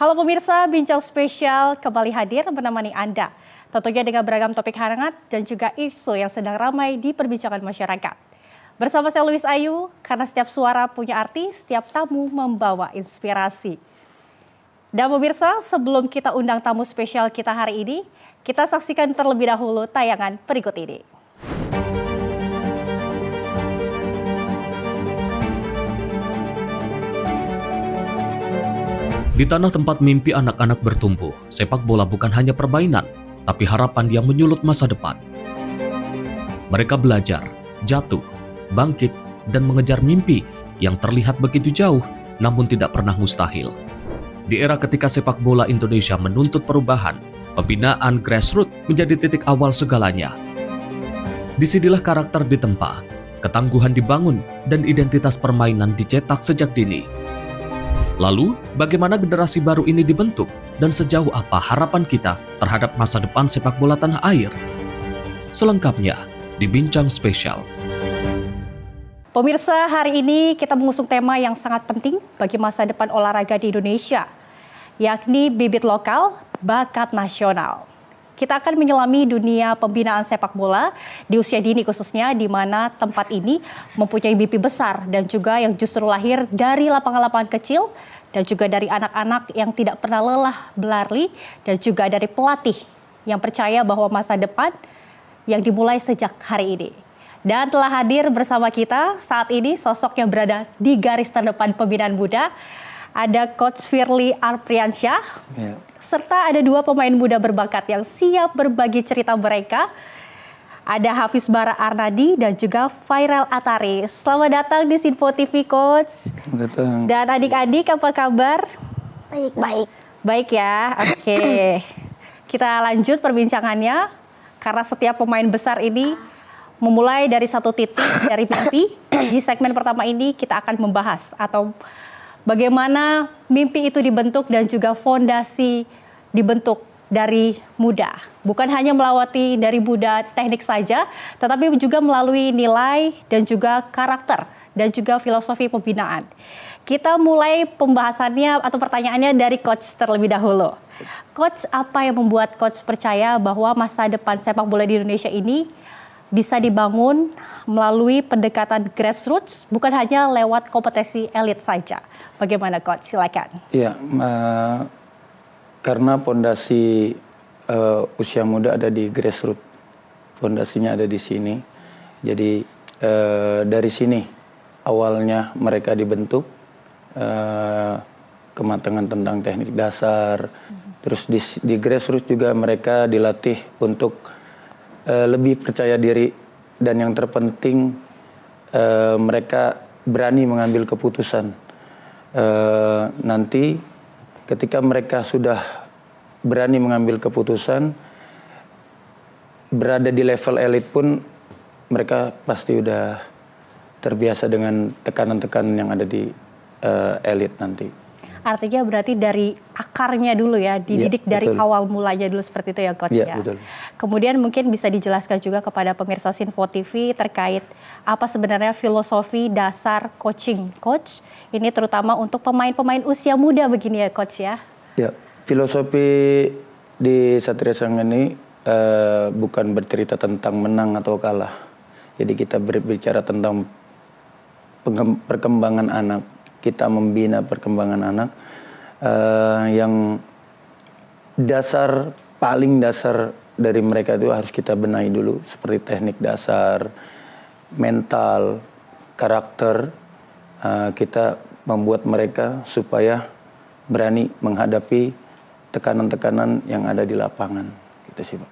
Halo pemirsa, Bincang Spesial kembali hadir menemani Anda. Tentunya dengan beragam topik hangat dan juga isu yang sedang ramai di perbincangan masyarakat. Bersama saya Louis Ayu, karena setiap suara punya arti, setiap tamu membawa inspirasi. Dan pemirsa, sebelum kita undang tamu spesial kita hari ini, kita saksikan terlebih dahulu tayangan berikut ini. Di tanah tempat mimpi anak-anak bertumbuh, sepak bola bukan hanya permainan, tapi harapan yang menyulut masa depan. Mereka belajar, jatuh, bangkit, dan mengejar mimpi yang terlihat begitu jauh, namun tidak pernah mustahil. Di era ketika sepak bola Indonesia menuntut perubahan, pembinaan grassroots menjadi titik awal segalanya. Disinilah karakter ditempa, ketangguhan dibangun, dan identitas permainan dicetak sejak dini. Lalu, bagaimana generasi baru ini dibentuk dan sejauh apa harapan kita terhadap masa depan sepak bola tanah air? Selengkapnya di Bincang Spesial. Pemirsa, hari ini kita mengusung tema yang sangat penting bagi masa depan olahraga di Indonesia, yakni bibit lokal, bakat nasional. Kita akan menyelami dunia pembinaan sepak bola di usia dini khususnya, di mana tempat ini mempunyai mimpi besar dan juga yang justru lahir dari lapangan-lapangan kecil dan juga dari anak-anak yang tidak pernah lelah berlari dan juga dari pelatih yang percaya bahwa masa depan yang dimulai sejak hari ini. Dan telah hadir bersama kita saat ini sosok yang berada di garis terdepan pembinaan muda. Ada Coach Firly Arpriansyah, serta ada dua pemain muda berbakat yang siap berbagi cerita mereka. Ada Hafiz Bara Arnadi dan juga Fairel Atari. Selamat datang di Sinfo TV, Coach. Datang. Dan adik-adik, apa kabar? Baik. Baik ya, oke. Kita lanjut perbincangannya, karena setiap pemain besar ini memulai dari satu titik, dari mimpi. Di segmen pertama ini kita akan membahas atau bagaimana mimpi itu dibentuk dan juga fondasi dibentuk dari muda. Bukan hanya melewati dari muda teknik saja, tetapi juga melalui nilai dan juga karakter dan juga filosofi pembinaan. Kita mulai pembahasannya atau pertanyaannya dari Coach terlebih dahulu. Coach, apa yang membuat Coach percaya bahwa masa depan sepak bola di Indonesia ini bisa dibangun melalui pendekatan grassroots, bukan hanya lewat kompetisi elit saja? Bagaimana Coach? Silakan. Iya, karena fondasi usia muda ada di grassroots, fondasinya ada di sini. Jadi dari sini awalnya mereka dibentuk, kematangan tentang teknik dasar. Terus di grassroots juga mereka dilatih untuk lebih percaya diri, dan yang terpenting mereka berani mengambil keputusan. Nanti ketika mereka sudah berani mengambil keputusan, berada di level elit pun mereka pasti udah terbiasa dengan tekanan-tekanan yang ada di elit nanti. Artinya berarti dari akarnya dulu ya, dididik dari awal mulanya dulu seperti itu ya Coach ya. Betul. Kemudian mungkin bisa dijelaskan juga kepada pemirsa Sinfo TV terkait apa sebenarnya filosofi dasar coaching Coach, ini terutama untuk pemain-pemain usia muda begini ya Coach ya. Ya, filosofi di Satria Sangga ini bukan bercerita tentang menang atau kalah. Jadi kita berbicara tentang perkembangan anak. Kita membina perkembangan anak yang paling dasar dari mereka itu harus kita benahi dulu, seperti teknik dasar, mental, karakter. Kita membuat mereka supaya berani menghadapi tekanan-tekanan yang ada di lapangan. Gitu sih, Pak.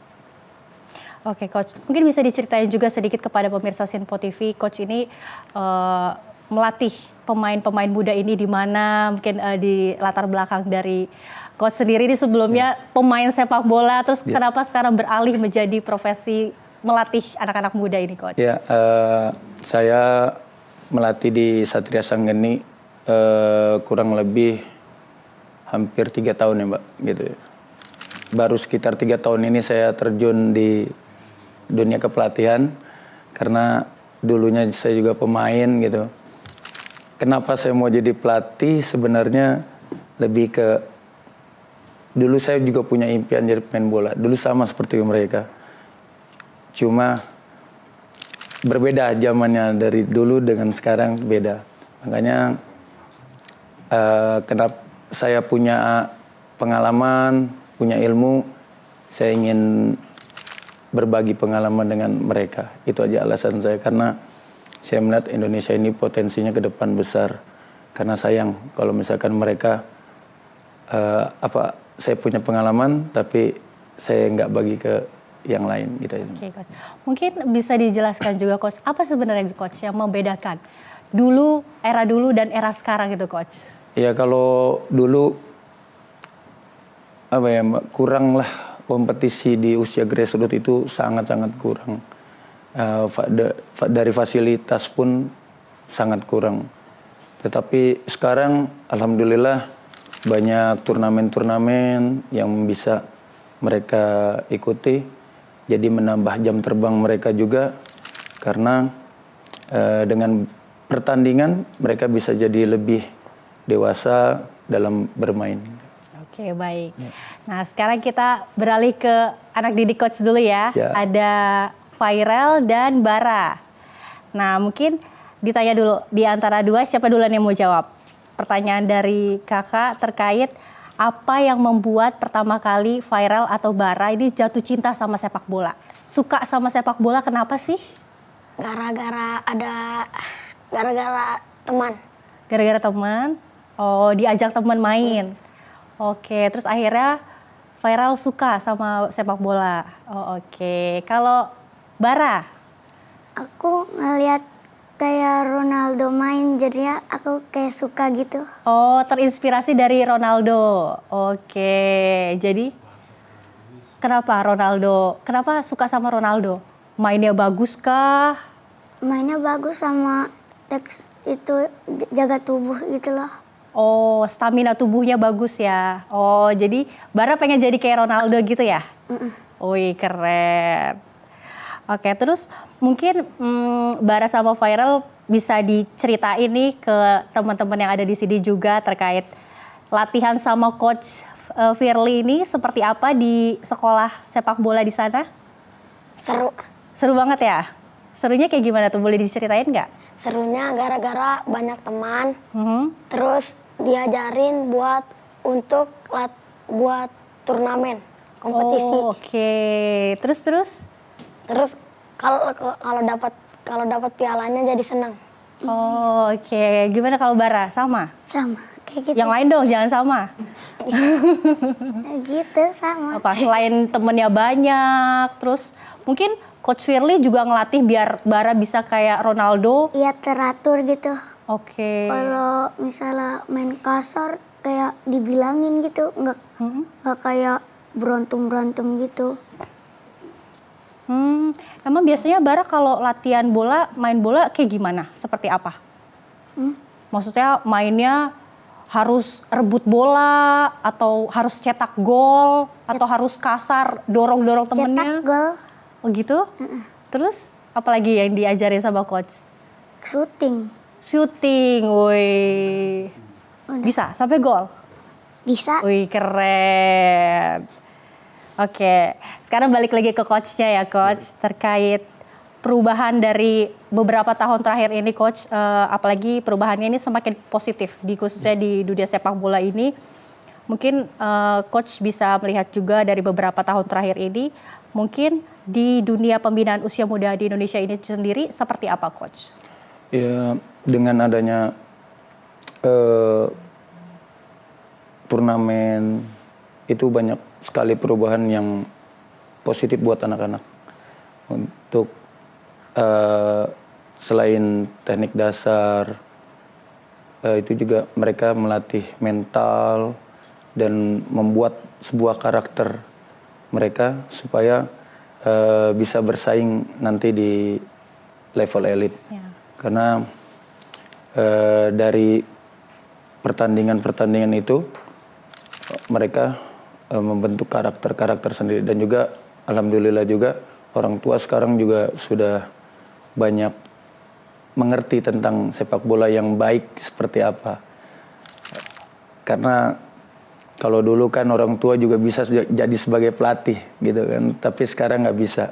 Oke Coach, mungkin bisa diceritain juga sedikit kepada pemirsa Sinfo TV, Coach ini melatih pemain-pemain muda ini di mana, mungkin di latar belakang dari Coach sendiri ini sebelumnya pemain sepak bola, terus kenapa sekarang beralih menjadi profesi melatih anak-anak muda ini Coach? Ya, saya melatih di Satria Sanggeni kurang lebih hampir 3 tahun ya Mbak, gitu. Baru sekitar 3 tahun ini saya terjun di dunia kepelatihan, karena dulunya saya juga pemain gitu. Kenapa saya mau jadi pelatih? Sebenarnya lebih ke dulu saya juga punya impian jadi pemain bola. Dulu sama seperti mereka. Cuma berbeda zamannya dari dulu dengan sekarang beda. Makanya kenapa saya punya pengalaman, punya ilmu, saya ingin berbagi pengalaman dengan mereka. Itu aja alasan saya, karena saya melihat Indonesia ini potensinya ke depan besar. Karena sayang kalau misalkan mereka saya punya pengalaman tapi saya nggak bagi ke yang lain gitu. Oke, Coach. Mungkin bisa dijelaskan juga, Coach, apa sebenarnya, Coach, yang membedakan era dulu dan era sekarang gitu, Coach? Ya kalau dulu kurang lah kompetisi di usia grassroots itu sangat-sangat kurang. Dari fasilitas pun sangat kurang. Tetapi sekarang alhamdulillah banyak turnamen-turnamen yang bisa mereka ikuti. Jadi menambah jam terbang mereka juga, karena dengan pertandingan mereka bisa jadi lebih dewasa dalam bermain. Oke, baik. Nah, sekarang kita beralih ke anak didik Coach dulu ya. Ya. Ada Viral dan Bara. Nah, mungkin ditanya dulu, di antara dua siapa duluan yang mau jawab? Pertanyaan dari kakak terkait apa yang membuat pertama kali Viral atau Bara ini jatuh cinta sama sepak bola? Suka sama sepak bola kenapa sih? Gara-gara teman. Gara-gara teman? Oh, diajak teman main. Oke, terus akhirnya Viral suka sama sepak bola. Oh, oke. Kalau Bara? Aku ngeliat kayak Ronaldo main, jadinya aku kayak suka gitu. Oh, terinspirasi dari Ronaldo. Oke, jadi kenapa Ronaldo? Kenapa suka sama Ronaldo? Mainnya bagus kah? Mainnya bagus sama teks itu jaga tubuh gitu loh. Oh, stamina tubuhnya bagus ya. Oh, jadi Bara pengen jadi kayak Ronaldo gitu ya? Wih, keren. Oke, terus mungkin Bara sama Viral bisa diceritain nih ke teman-teman yang ada di sini juga terkait latihan sama Coach Firly ini seperti apa di sekolah sepak bola di sana? Seru. Seru banget ya? Serunya kayak gimana tuh? Boleh diceritain nggak? Serunya gara-gara banyak teman. Terus diajarin buat turnamen, kompetisi. Oh, oke. Terus? Terus kalau dapat pialanya jadi senang. Oh, oke. Gimana kalau Bara? Sama? Sama kayak gitu. Yang lain dong, jangan sama. Gitu sama. Apa, selain temennya banyak, terus mungkin Coach Firly juga ngelatih biar Bara bisa kayak Ronaldo. Iya, teratur gitu. Oke. Kalau misalnya main kasar kayak dibilangin gitu, nggak kayak berantem gitu. Emang biasanya Bara kalau latihan bola, main bola kayak gimana? Seperti apa? Maksudnya mainnya harus rebut bola, atau harus cetak gol, atau harus kasar dorong-dorong temennya? Cetak gol. Oh gitu? Terus apalagi yang diajarin sama coach? Shooting, woi. Bisa sampai gol? Bisa. Wih, keren. Oke, sekarang balik lagi ke coachnya ya, coach, terkait perubahan dari beberapa tahun terakhir ini, coach, apalagi perubahannya ini semakin positif khususnya di dunia sepak bola ini. Mungkin coach bisa melihat juga dari beberapa tahun terakhir ini, mungkin di dunia pembinaan usia muda di Indonesia ini sendiri seperti apa, coach? Ya, dengan adanya turnamen itu banyak sekali perubahan yang positif buat anak-anak. Untuk selain teknik dasar, itu juga mereka melatih mental dan membuat sebuah karakter mereka supaya bisa bersaing nanti di level elit. Ya. Karena dari pertandingan-pertandingan itu mereka membentuk karakter-karakter sendiri, dan juga alhamdulillah juga orang tua sekarang juga sudah banyak mengerti tentang sepak bola yang baik seperti apa. Karena Kalau dulu kan orang tua juga bisa jadi sebagai pelatih gitu kan, tapi sekarang nggak bisa.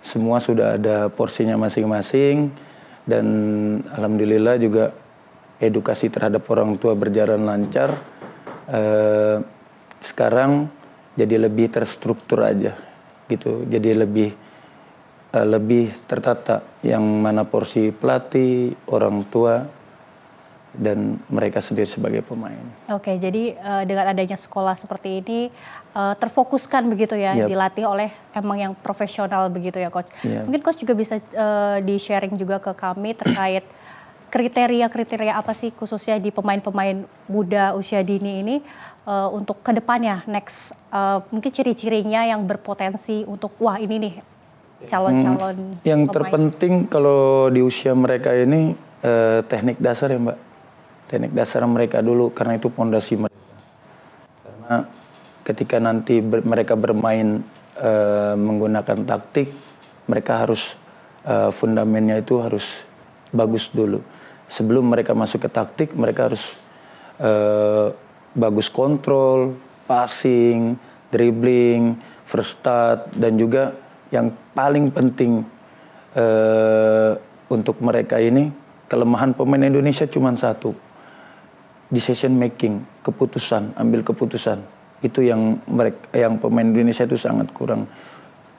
Semua sudah ada porsinya masing-masing, dan alhamdulillah juga edukasi terhadap orang tua berjalan lancar. Sekarang jadi lebih terstruktur aja gitu, jadi lebih tertata, yang mana porsi pelatih, orang tua, dan mereka sendiri sebagai pemain. Oke, jadi dengan adanya sekolah seperti ini terfokuskan begitu ya, Yap. dilatih oleh emang yang profesional begitu ya, Coach. Yap. Mungkin Coach juga bisa di-sharing juga ke kami terkait kriteria-kriteria apa sih khususnya di pemain-pemain muda usia dini ini untuk kedepannya next, mungkin ciri-cirinya yang berpotensi untuk wah ini nih calon-calon Yang pemain. terpenting kalau di usia mereka ini teknik dasar ya Mbak. Teknik dasar mereka dulu, karena itu pondasi mereka. Karena ketika nanti mereka bermain menggunakan taktik, mereka harus fundamennya itu harus bagus dulu. Sebelum mereka masuk ke taktik, mereka harus bagus kontrol, passing, dribbling, first touch, dan juga yang paling penting untuk mereka ini, kelemahan pemain Indonesia cuma satu, decision making, keputusan, ambil keputusan. Itu yang pemain Indonesia itu sangat kurang.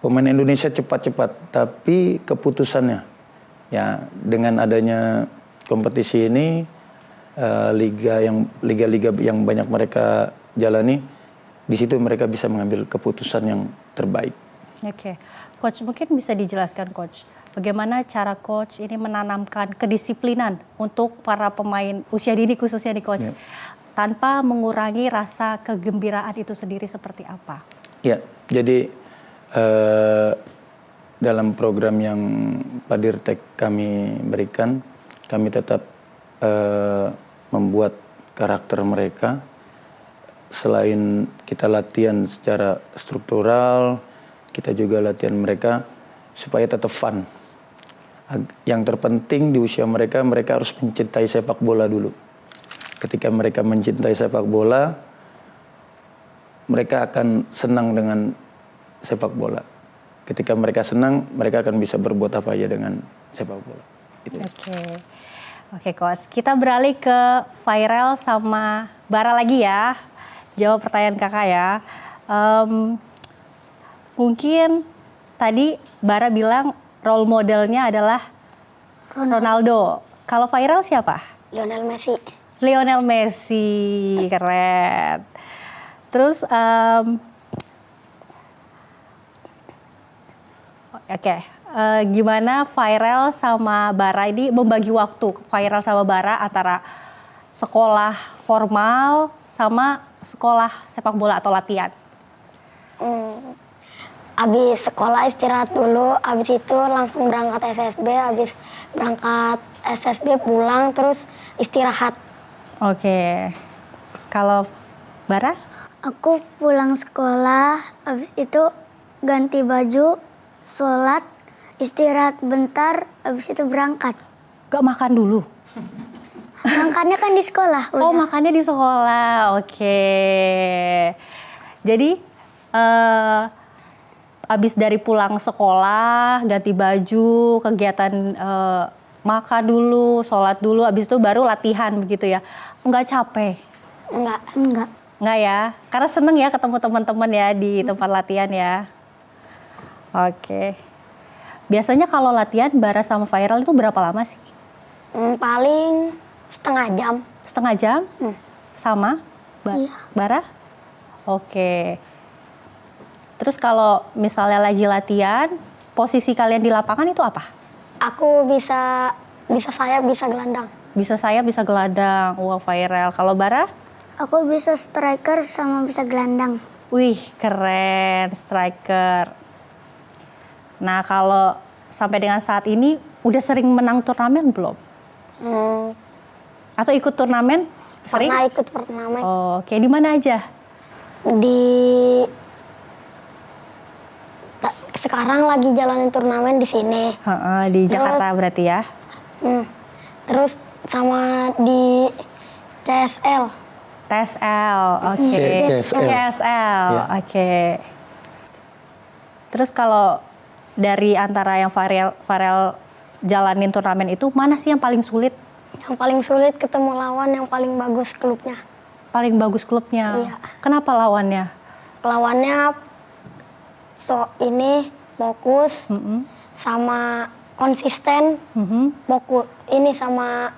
Pemain Indonesia cepat-cepat, tapi keputusannya, ya dengan adanya kompetisi ini, liga-liga yang banyak mereka jalani, di situ mereka bisa mengambil keputusan yang terbaik. Oke, Coach, mungkin bisa dijelaskan Coach, bagaimana cara Coach ini menanamkan kedisiplinan untuk para pemain usia dini khususnya nih Coach, tanpa mengurangi rasa kegembiraan itu sendiri seperti apa? Ya, jadi dalam program yang Pak Dirtek kami berikan, kami tetap membuat karakter mereka. Selain kita latihan secara struktural, kita juga latihan mereka supaya tetap fun. Yang terpenting di usia mereka harus mencintai sepak bola dulu. Ketika mereka mencintai sepak bola, mereka akan senang dengan sepak bola. Ketika mereka senang, mereka akan bisa berbuat apa aja dengan sepak bola. Gitu. Oke, Coach. Kita beralih ke Viral sama Bara lagi ya. Jawab pertanyaan kakak ya. Mungkin tadi Bara bilang role modelnya adalah Ronaldo. Kalau Viral siapa? Lionel Messi. Lionel Messi, keren. Terus, gimana Viral sama Bara ini membagi waktu? Viral sama Bara antara sekolah formal sama sekolah sepak bola atau latihan? Abis sekolah istirahat dulu, abis itu langsung berangkat SSB, abis berangkat SSB pulang terus istirahat. Oke, kalau Bara? Aku pulang sekolah, abis itu ganti baju, sholat, istirahat bentar, abis itu berangkat. Gak makan dulu? Makannya kan di sekolah. Udah. Oh, makannya di sekolah, oke. Jadi, abis dari pulang sekolah, ganti baju, kegiatan makan dulu, sholat dulu, abis itu baru latihan begitu ya. Enggak capek? Enggak. Enggak ya? Karena seneng ya ketemu teman-teman ya di tempat latihan ya. Oke. Biasanya kalau latihan Bara sama Viral itu berapa lama sih? Paling setengah jam. Setengah jam? Sama? Iya. Bara? Oke. Terus kalau misalnya lagi latihan, posisi kalian di lapangan itu apa? Aku bisa sayap, bisa gelandang. Bisa sayap, bisa gelandang. Wah, Viral. Kalau Bara? Aku bisa striker sama bisa gelandang. Wih, keren. Striker. Nah, kalau sampai dengan saat ini, udah sering menang turnamen belum? Atau ikut turnamen? Sering? Pernah ikut turnamen. Oh, oke. Di mana aja? Sekarang lagi jalanin turnamen di sini. Di Jakarta berarti ya? Terus sama di CSL. TSL, oke. CSL. CSL, Ya. oke. Terus kalau dari antara yang Farel jalanin turnamen itu, mana sih yang paling sulit? Yang paling sulit ketemu lawan yang paling bagus klubnya. Paling bagus klubnya? Iya. Kenapa lawannya? Lawannya ini fokus sama konsisten, fokus ini sama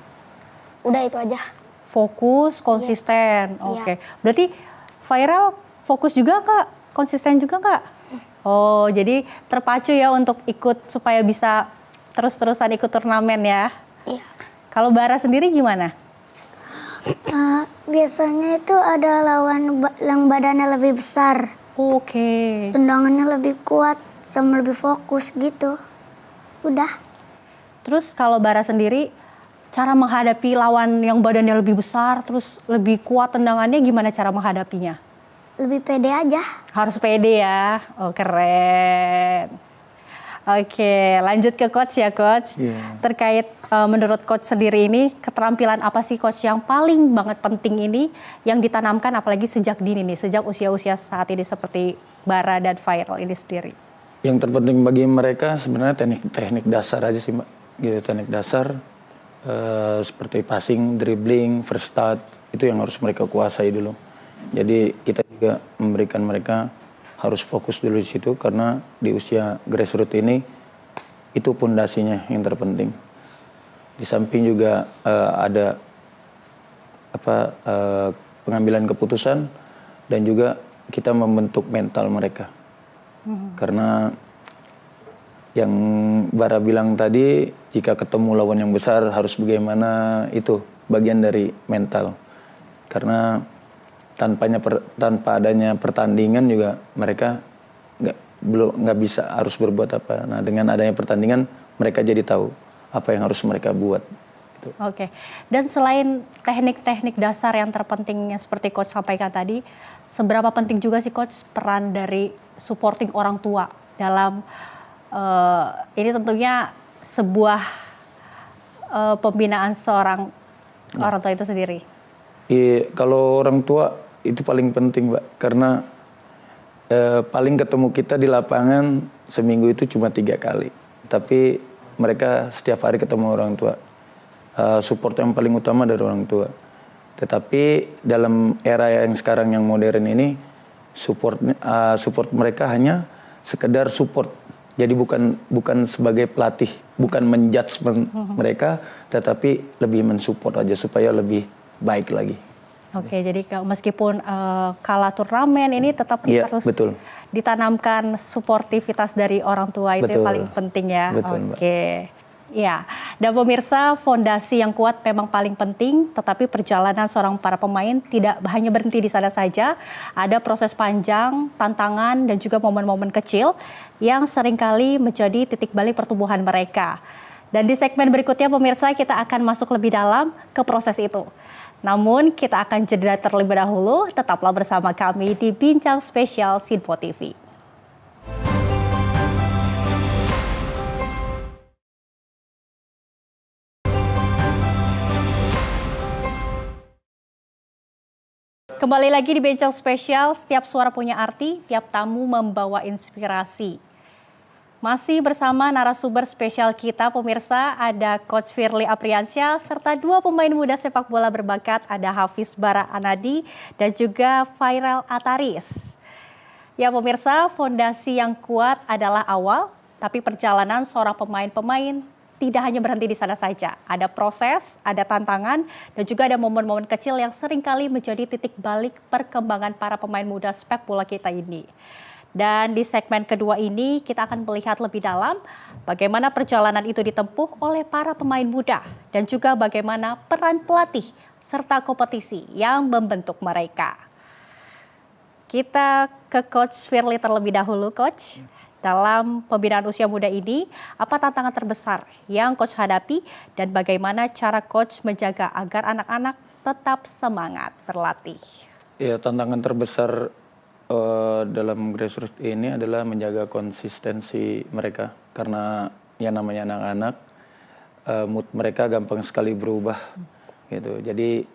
udah itu aja. Fokus, konsisten, Iya. oke. Berarti Viral fokus juga Kak? Konsisten juga Kak? Oh, jadi terpacu ya untuk ikut supaya bisa terus-terusan ikut turnamen ya? Iya. Kalau Bara sendiri gimana? Biasanya itu ada lawan yang badannya lebih besar, Oke. tendangannya lebih kuat, sama lebih fokus gitu. Udah. Terus kalau Bara sendiri, cara menghadapi lawan yang badannya lebih besar, terus lebih kuat tendangannya, gimana cara menghadapinya? Lebih pede aja. Harus pede ya. Oh, keren. Oke, lanjut ke coach ya coach. Iya. Terkait menurut coach sendiri ini, keterampilan apa sih coach yang paling banget penting ini yang ditanamkan apalagi sejak dini nih, sejak usia-usia saat ini seperti Bara dan Viral ini sendiri? Yang terpenting bagi mereka sebenarnya teknik dasar aja sih Mbak. Gitu, teknik dasar seperti passing, dribbling, first touch, itu yang harus mereka kuasai dulu. Jadi kita juga memberikan mereka harus fokus dulu di situ karena di usia grassroots ini itu pondasinya yang terpenting. Di samping juga ada pengambilan keputusan dan juga kita membentuk mental mereka. Karena yang Bara bilang tadi, jika ketemu lawan yang besar harus bagaimana, itu bagian dari mental. Karena tanpa adanya pertandingan juga mereka nggak bisa harus berbuat apa. Nah, dengan adanya pertandingan mereka jadi tahu apa yang harus mereka buat. Gitu. Oke. Dan selain teknik-teknik dasar yang terpenting yang seperti coach sampaikan tadi, seberapa penting juga sih coach peran dari supporting orang tua dalam ini tentunya sebuah pembinaan seorang orang tua itu sendiri? Kalau orang tua itu paling penting, Mbak, karena paling ketemu kita di lapangan seminggu itu cuma 3 kali, tapi mereka setiap hari ketemu orang tua. Support yang paling utama dari orang tua. Tetapi dalam era yang sekarang yang modern ini, support mereka hanya sekedar support. Jadi bukan sebagai pelatih, bukan menjudge mereka, tetapi lebih mensupport aja supaya lebih baik lagi. Oke, jadi meskipun kalah turnamen ini tetap harus ditanamkan suportivitas dari orang tua, itu yang paling penting ya. Betul, oke. Ya, dan pemirsa, fondasi yang kuat memang paling penting, tetapi perjalanan seorang para pemain tidak hanya berhenti di sana saja. Ada proses panjang, tantangan, dan juga momen-momen kecil yang seringkali menjadi titik balik pertumbuhan mereka. Dan di segmen berikutnya pemirsa, kita akan masuk lebih dalam ke proses itu. Namun kita akan jeda terlebih dahulu, tetaplah bersama kami di Bincang Spesial Sinpo TV. Kembali lagi di Bincang Spesial, setiap suara punya arti, tiap tamu membawa inspirasi. Masih bersama narasumber spesial kita pemirsa, ada Coach Firly Apriansyah serta 2 pemain muda sepak bola berbakat, ada Hafiz Bara Anadi dan juga Viral Ataris. Ya pemirsa, fondasi yang kuat adalah awal, tapi perjalanan seorang pemain-pemain tidak hanya berhenti di sana saja. Ada proses, ada tantangan, dan juga ada momen-momen kecil yang seringkali menjadi titik balik perkembangan para pemain muda sepak bola kita ini. Dan di segmen kedua ini kita akan melihat lebih dalam bagaimana perjalanan itu ditempuh oleh para pemain muda dan juga bagaimana peran pelatih serta kompetisi yang membentuk mereka. Kita ke Coach Firly terlebih dahulu, Coach. Dalam pembinaan usia muda ini, apa tantangan terbesar yang Coach hadapi dan bagaimana cara Coach menjaga agar anak-anak tetap semangat berlatih? Ya, tantangan terbesar dalam grassroots ini adalah menjaga konsistensi mereka karena yang namanya anak-anak mood mereka gampang sekali berubah gitu. Jadi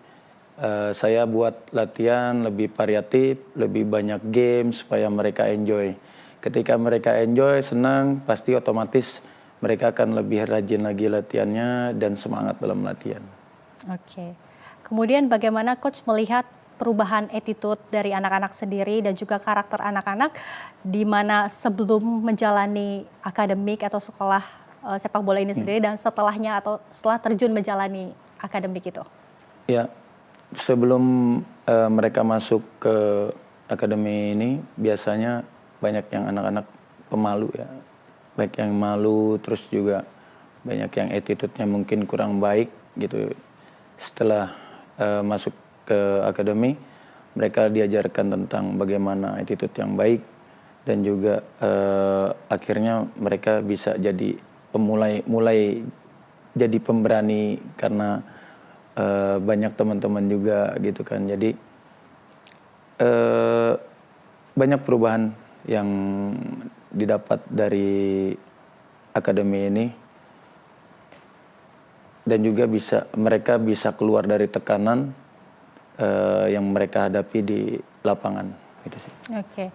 Saya buat latihan lebih variatif, lebih banyak game supaya mereka enjoy. Ketika mereka enjoy, senang, pasti otomatis mereka akan lebih rajin lagi latihannya dan semangat dalam latihan. Oke. Kemudian bagaimana coach melihat perubahan attitude dari anak-anak sendiri dan juga karakter anak-anak di mana sebelum menjalani akademik atau sekolah sepak bola ini sendiri dan setelahnya atau setelah terjun menjalani akademik itu? Ya, sebelum mereka masuk ke akademi ini biasanya banyak yang anak-anak pemalu ya. Baik yang malu, terus juga banyak yang attitude-nya mungkin kurang baik gitu. Setelah masuk ke akademi, mereka diajarkan tentang bagaimana attitude yang baik dan juga akhirnya mereka bisa jadi mulai jadi pemberani karena banyak teman-teman juga gitu kan. Jadi banyak perubahan yang didapat dari akademi ini dan juga mereka bisa keluar dari tekanan yang mereka hadapi di lapangan gitu sih. Oke.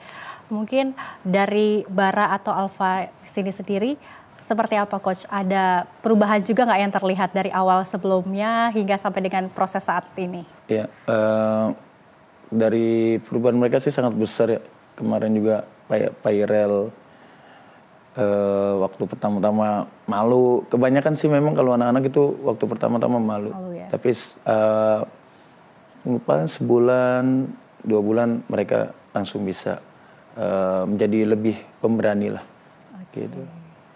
Mungkin dari Bara atau Alfa sini sendiri seperti apa coach? Ada perubahan juga nggak yang terlihat dari awal sebelumnya hingga sampai dengan proses saat ini? Ya, dari perubahan mereka sih sangat besar ya. Kemarin juga Pairel waktu pertama-tama malu. Kebanyakan sih memang kalau anak-anak itu waktu pertama-tama malu. Ya. Tapi paling sebulan, 2 bulan mereka langsung bisa menjadi lebih pemberani lah. Gitu.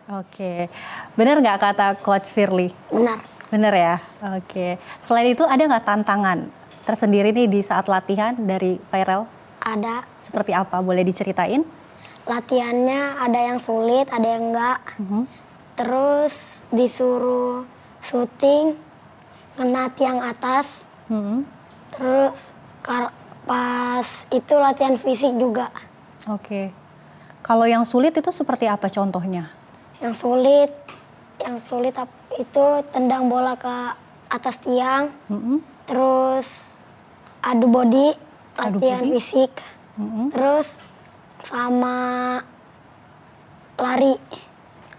Oke, benar nggak kata Coach Firly? Benar. Benar ya. Oke. Selain itu ada nggak tantangan tersendiri nih di saat latihan dari Pairel? Ada. Seperti apa? Boleh diceritain? Latihannya ada yang sulit, ada yang enggak. Terus disuruh syuting, ngena tiang atas. Terus pas itu latihan fisik juga. Oke. Kalau yang sulit itu seperti apa contohnya? Yang sulit itu tendang bola ke atas tiang. Terus adu body, latihan fisik. Terus sama lari.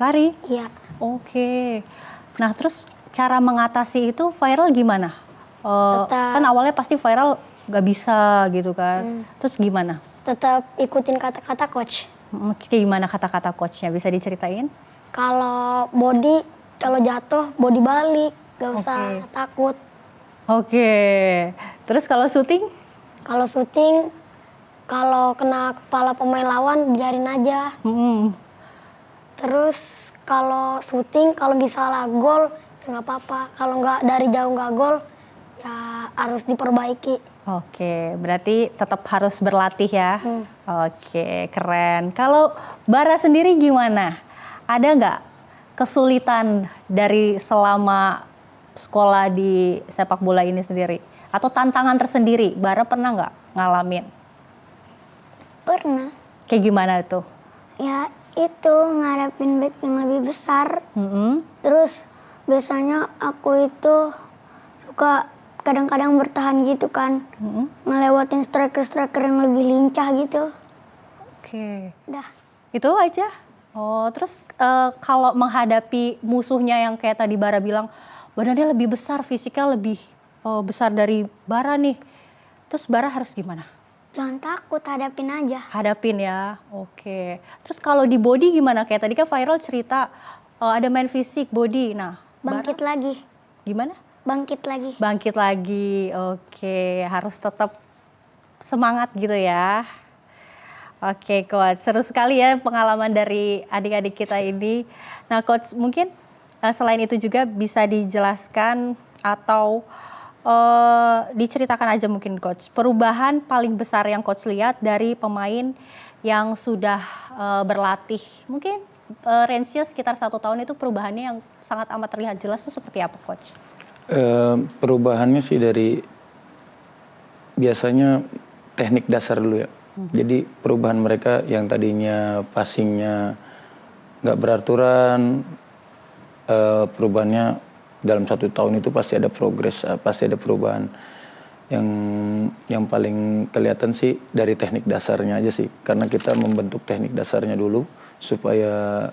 Lari? Iya. Oke. Nah terus cara mengatasi itu viral gimana? Kan awalnya pasti viral gak bisa gitu kan. Terus gimana? Tetap ikutin kata-kata coach. Kayak gimana kata-kata coachnya? Bisa diceritain? Kalau body, kalau jatuh body balik. Gak usah takut. Oke. Terus kalau syuting? Kalau syuting, kalau kena kepala pemain lawan biarin aja. Terus kalau syuting, kalau bisa lah gol, ya nggak apa-apa. Kalau nggak dari jauh nggak gol, ya harus diperbaiki. Oke, berarti tetap harus berlatih ya. Oke, keren. Kalau Bara sendiri gimana? Ada nggak kesulitan dari selama sekolah di sepak bola ini sendiri? Atau tantangan tersendiri? Bara pernah nggak ngalamin? Pernah. Kayak gimana tuh? Ya itu ngadepin back yang lebih besar. Terus biasanya aku itu suka kadang-kadang bertahan gitu kan. Ngelewatin striker-striker yang lebih lincah gitu. Oke. Dah. Itu aja? Oh, terus kalau menghadapi musuhnya yang kayak tadi Bara bilang, badannya lebih besar, fisiknya lebih besar dari Bara nih. Terus Bara harus gimana? Jangan takut, hadapin aja. Hadapin ya, oke. Terus kalau di body gimana? Kayak tadi kan viral cerita ada main fisik, body. Nah, Bangkit Bara, lagi. gimana? Bangkit lagi. Bangkit lagi, oke. Harus tetap semangat gitu ya. Oke Coach, seru sekali ya pengalaman dari adik-adik kita ini. Nah Coach, mungkin selain itu juga bisa dijelaskan atau diceritakan aja mungkin Coach, perubahan paling besar yang Coach lihat dari pemain yang sudah berlatih. Mungkin range-nya sekitar 1 tahun itu perubahannya yang sangat amat terlihat jelas itu seperti apa Coach? Perubahannya sih dari biasanya teknik dasar dulu ya. Jadi perubahan mereka yang tadinya passingnya nggak beraturan, perubahannya dalam 1 tahun itu pasti ada progres, pasti ada perubahan. yang paling kelihatan sih dari teknik dasarnya aja sih, karena kita membentuk teknik dasarnya dulu supaya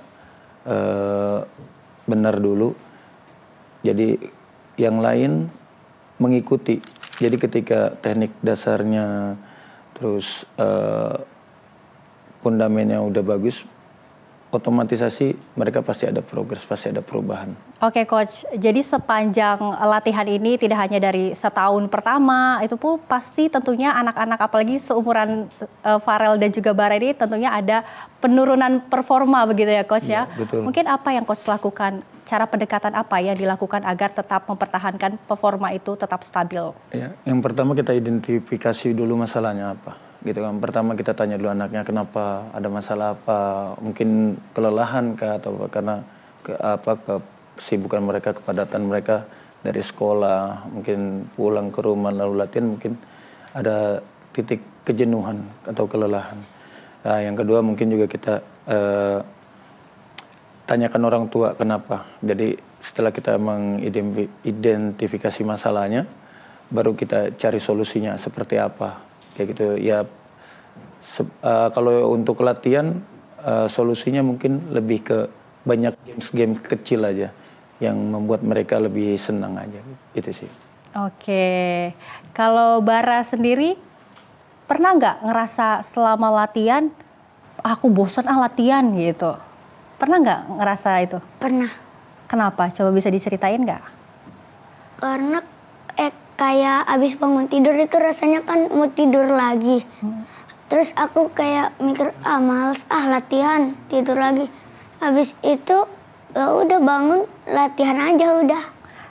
benar dulu. Jadi yang lain mengikuti. Jadi ketika teknik dasarnya terus fundamennya udah bagus, otomatisasi mereka pasti ada progres, pasti ada perubahan. Oke Coach, jadi sepanjang latihan ini tidak hanya dari setahun pertama, itu pun pasti tentunya anak-anak apalagi seumuran Farel dan juga Bara ini tentunya ada penurunan performa begitu ya Coach ya. Betul. Mungkin apa yang Coach lakukan, cara pendekatan apa yang dilakukan agar tetap mempertahankan performa itu tetap stabil? Ya, yang pertama kita identifikasi dulu masalahnya apa. Gitu kan. Pertama kita tanya dulu anaknya kenapa, ada masalah apa, mungkin kelelahan kah atau karena kesibukan mereka, kepadatan mereka dari sekolah, mungkin pulang ke rumah lalu latihan, mungkin ada titik kejenuhan atau kelelahan. Nah, yang kedua mungkin juga kita tanyakan orang tua kenapa. Jadi setelah kita mengidentifikasi masalahnya, baru kita cari solusinya seperti apa. Kayak gitu ya. Kalau untuk latihan solusinya mungkin lebih ke banyak game kecil aja yang membuat mereka lebih senang aja, itu sih. Oke, kalau Bara sendiri pernah nggak ngerasa selama latihan aku bosan latihan gitu? Pernah nggak ngerasa itu? Pernah. Kenapa? Coba bisa diceritain nggak? Karena kayak abis bangun tidur itu rasanya kan mau tidur lagi. Terus aku kayak mikir, males latihan, tidur lagi. Habis itu ya udah bangun, latihan aja udah.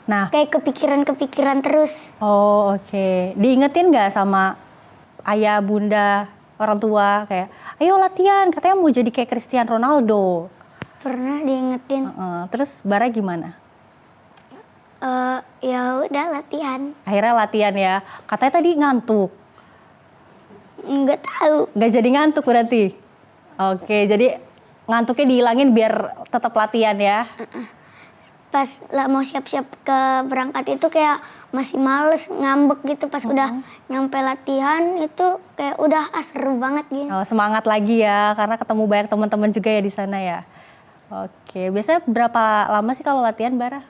Nah, Kayak kepikiran terus. oh oke. Diingetin nggak sama ayah, bunda, orang tua kayak, ayo latihan, katanya mau jadi kayak Cristiano Ronaldo. Pernah diingetin. Terus Bara gimana? Ya udah latihan. Akhirnya latihan ya. Katanya tadi ngantuk. Nggak tahu. Nggak jadi ngantuk berarti? Oke, jadi ngantuknya dihilangin biar tetap latihan ya? Pas mau siap-siap ke berangkat itu kayak masih males, ngambek gitu. Pas udah nyampe latihan itu kayak udah seru banget gitu. Oh, semangat lagi ya, karena ketemu banyak teman-teman juga ya di sana ya. Oke, biasanya berapa lama sih kalau latihan, Bara?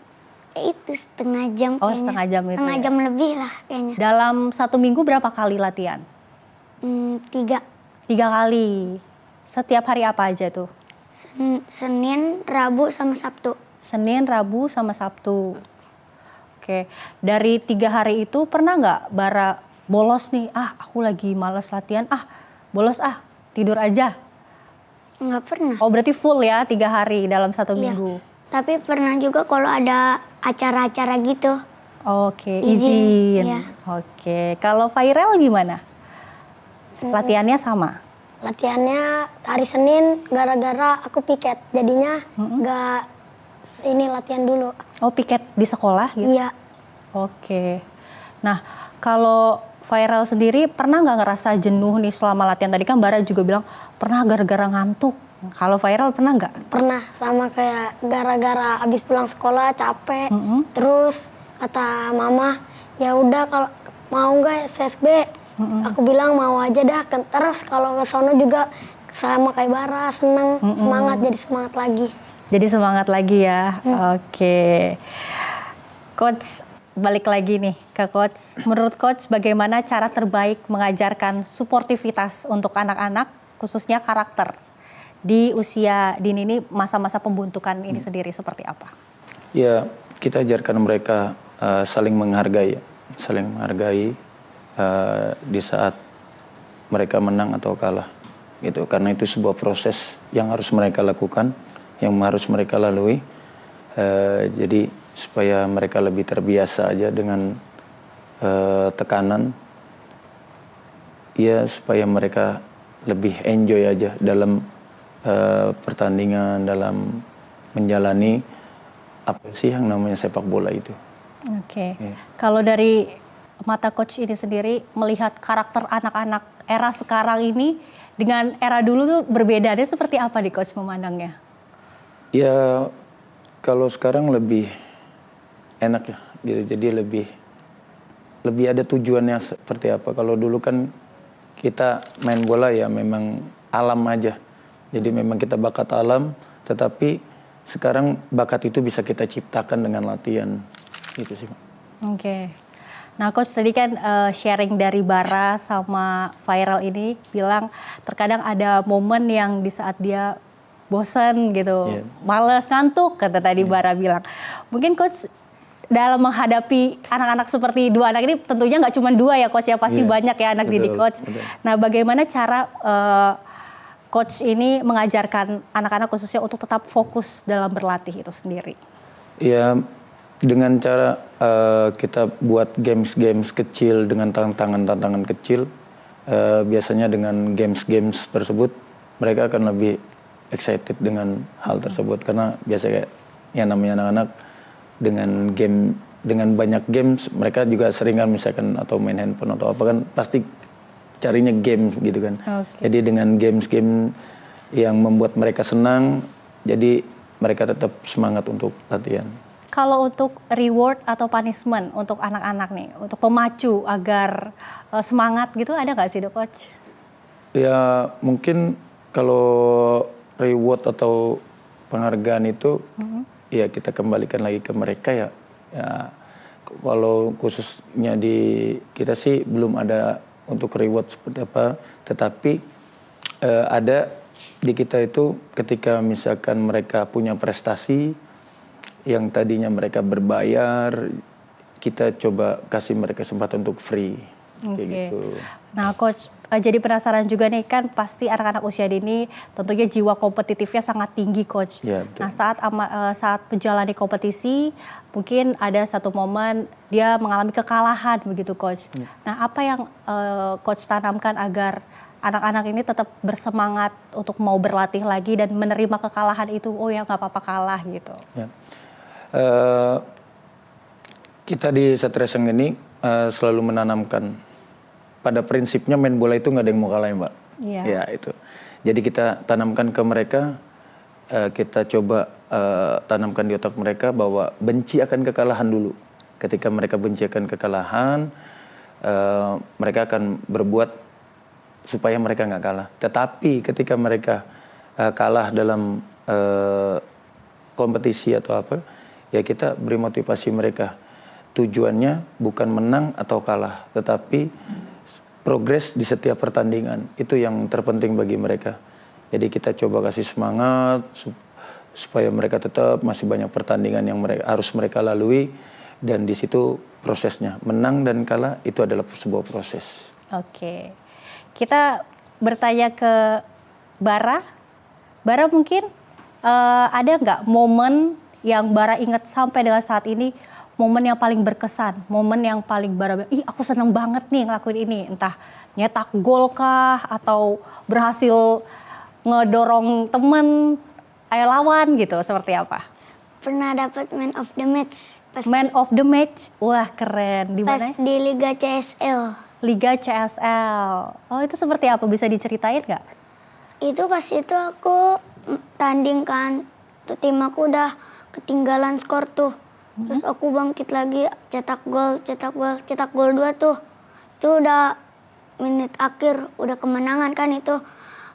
Itu setengah jam Oh, kayaknya. setengah jam itu Setengah ya? jam lebih lah kayaknya. Dalam 1 minggu berapa kali latihan? 3. 3 kali. Setiap hari apa aja tuh? Senin, Rabu, sama Sabtu. Senin, Rabu, sama Sabtu. Oke, dari 3 hari itu pernah nggak Bara bolos nih? Aku lagi males latihan. Bolos tidur aja. Nggak pernah. Oh, berarti full ya 3 hari dalam 1 Iya. minggu. Tapi pernah juga kalau ada acara-acara gitu. Oke, Izin, izin. iya. Oke, kalau viral gimana? Latihannya sama? Latihannya hari Senin gara-gara aku piket. Jadinya nggak ini latihan dulu. Oh, piket di sekolah gitu? Iya. Oke. Nah, kalau viral sendiri pernah nggak ngerasa jenuh nih selama latihan? Tadi kan Bara juga bilang pernah gara-gara ngantuk. Kalau viral pernah nggak? Pernah sama kayak gara-gara abis pulang sekolah capek. Terus kata mama, ya udah kalau mau nggak SSB? Aku bilang mau aja dah. Terus kalau ke sono juga sama kayak Bara, seneng, semangat, jadi semangat lagi. Jadi semangat lagi ya. Oke. Coach, balik lagi nih ke Coach. Menurut Coach bagaimana cara terbaik mengajarkan suportivitas untuk anak-anak, khususnya karakter, di usia dini ini, masa-masa pembentukan ini sendiri seperti apa? Ya, kita ajarkan mereka saling menghargai, di saat mereka menang atau kalah, gitu. Karena itu sebuah proses yang harus mereka lakukan, yang harus mereka lalui. Jadi supaya mereka lebih terbiasa aja dengan tekanan, ya supaya mereka lebih enjoy aja dalam pertandingan, dalam menjalani apa sih yang namanya sepak bola itu. Oke. Kalau dari mata Coach ini sendiri melihat karakter anak-anak era sekarang ini dengan era dulu tuh berbedanya seperti apa nih Coach memandangnya? Ya kalau sekarang lebih enak ya, gitu. Jadi lebih lebih ada tujuannya seperti apa. Kalau dulu kan kita main bola ya memang alam aja. Jadi memang kita bakat alam, tetapi sekarang bakat itu bisa kita ciptakan dengan latihan. Gitu sih. Oke. Nah, Coach tadi kan sharing dari Bara sama Viral ini bilang terkadang ada momen yang di saat dia bosen gitu, males, ngantuk, kata tadi Bara bilang. Mungkin Coach dalam menghadapi anak-anak seperti dua anak ini, tentunya nggak cuma dua ya Coach ya, pasti banyak ya anak didik Coach. Nah, bagaimana cara Coach ini mengajarkan anak-anak khususnya untuk tetap fokus dalam berlatih itu sendiri? Ya, dengan cara kita buat games-games kecil dengan tantangan-tantangan kecil, biasanya dengan games-games tersebut mereka akan lebih excited dengan hal tersebut, karena biasa kayak yang namanya anak-anak dengan banyak games mereka juga sering kan misalkan atau main handphone atau apa kan pasti carinya game gitu kan. Jadi dengan games-game yang membuat mereka senang, jadi mereka tetap semangat untuk latihan. Kalau untuk reward atau punishment untuk anak-anak nih, untuk pemacu agar semangat gitu, ada nggak sih Coach? Ya mungkin kalau reward atau penghargaan itu ya kita kembalikan lagi ke mereka ya. Ya kalau khususnya di kita sih belum ada untuk reward seperti apa, tetapi ada di kita itu ketika misalkan mereka punya prestasi yang tadinya mereka berbayar, kita coba kasih mereka kesempatan untuk free. Kayak gitu. Nah Coach, jadi penasaran juga nih, kan pasti anak-anak usia dini tentunya jiwa kompetitifnya sangat tinggi Coach. Ya, betul. Nah saat menjalani kompetisi mungkin ada satu momen dia mengalami kekalahan begitu Coach. Nah apa yang Coach tanamkan agar anak-anak ini tetap bersemangat untuk mau berlatih lagi dan menerima kekalahan itu, oh ya nggak apa-apa kalah gitu. Ya. Kita di Satria Sanggeni selalu menanamkan pada prinsipnya main bola itu nggak ada yang mau kalah ya Mbak. Ya itu. Jadi kita tanamkan ke mereka, kita coba tanamkan di otak mereka bahwa benci akan kekalahan dulu. Ketika mereka benci akan kekalahan, mereka akan berbuat supaya mereka nggak kalah. Tetapi ketika mereka kalah dalam kompetisi atau apa, ya kita beri motivasi mereka. Tujuannya bukan menang atau kalah, tetapi progres di setiap pertandingan. Itu yang terpenting bagi mereka. Jadi kita coba kasih semangat supaya mereka tetap masih banyak pertandingan yang harus mereka lalui, dan di situ prosesnya. Menang dan kalah itu adalah sebuah proses. Oke. Kita bertanya ke Bara. Bara mungkin ada nggak momen yang Bara ingat sampai dengan saat ini, momen yang paling berkesan, momen yang paling Bara, aku seneng banget nih ngelakuin ini, entah nyetak gol kah atau berhasil ngedorong temen lawan gitu, seperti apa? Pernah dapat man of the match. Man of the match, wah keren. Di mana? Pas di Liga CSL. Liga CSL. Oh itu seperti apa? Bisa diceritain nggak? Itu pas itu aku tanding kan, tuh tim aku udah ketinggalan skor tuh. Terus aku bangkit lagi, cetak gol 2 tuh. Itu udah menit akhir, udah kemenangan kan itu.